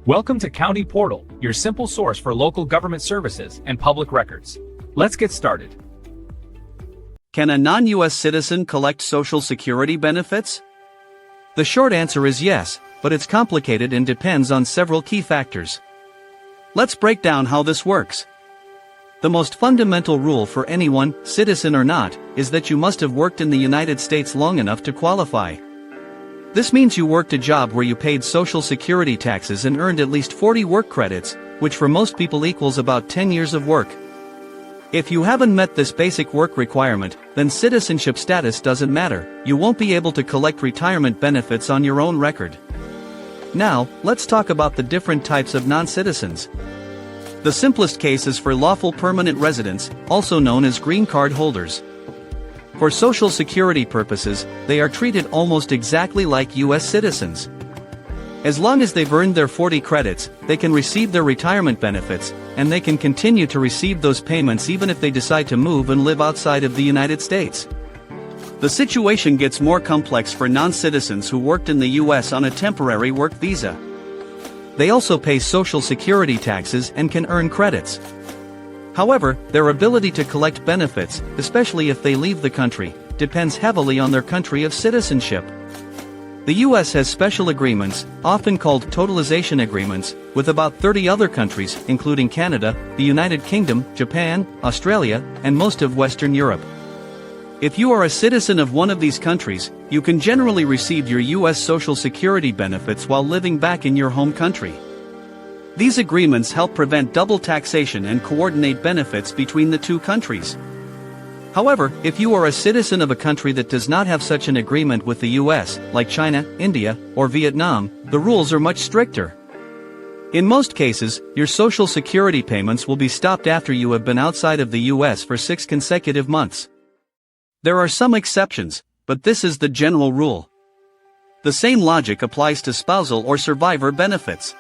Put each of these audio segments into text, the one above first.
Welcome to County Portal, your simple source for local government services and public records. Let's get started. Can a non-US citizen collect Social Security benefits? The short answer is yes, but it's complicated and depends on several key factors. Let's break down how this works. The most fundamental rule for anyone, citizen or not, is that you must have worked in the United States long enough to qualify. This means you worked a job where you paid Social Security taxes and earned at least 40 work credits, which for most people equals about 10 years of work. If you haven't met this basic work requirement, then citizenship status doesn't matter. You won't be able to collect retirement benefits on your own record. Now, let's talk about the different types of non-citizens. The simplest case is for lawful permanent residents, also known as green card holders. For Social Security purposes, they are treated almost exactly like US citizens. As long as they've earned their 40 credits, they can receive their retirement benefits, and they can continue to receive those payments even if they decide to move and live outside of the United States. The situation gets more complex for non-citizens who worked in the US on a temporary work visa. They also pay Social Security taxes and can earn credits. However, their ability to collect benefits, especially if they leave the country, depends heavily on their country of citizenship. The US has special agreements, often called totalization agreements, with about 30 other countries, including Canada, the United Kingdom, Japan, Australia, and most of Western Europe. If you are a citizen of one of these countries, you can generally receive your US Social Security benefits while living back in your home country. These agreements help prevent double taxation and coordinate benefits between the two countries. However, if you are a citizen of a country that does not have such an agreement with the US, like China, India, or Vietnam, the rules are much stricter. In most cases, your Social Security payments will be stopped after you have been outside of the US for 6 consecutive months. There are some exceptions, but this is the general rule. The same logic applies to spousal or survivor benefits.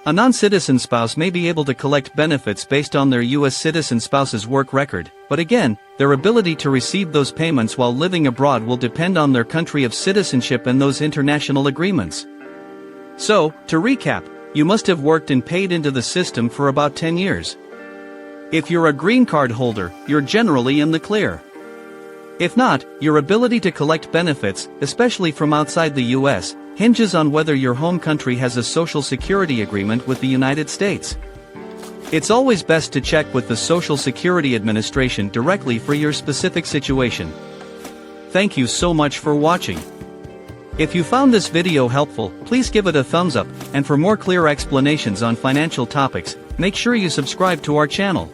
A non-citizen spouse may be able to collect benefits based on their US citizen spouse's work record, but again, their ability to receive those payments while living abroad will depend on their country of citizenship and those international agreements. So, to recap, you must have worked and paid into the system for about 10 years. If you're a green card holder, you're generally in the clear. If not, your ability to collect benefits, especially from outside the US, hinges on whether your home country has a Social Security agreement with the United States. It's always best to check with the Social Security Administration directly for your specific situation. Thank you so much for watching. If you found this video helpful, please give it a thumbs up, and for more clear explanations on financial topics, make sure you subscribe to our channel.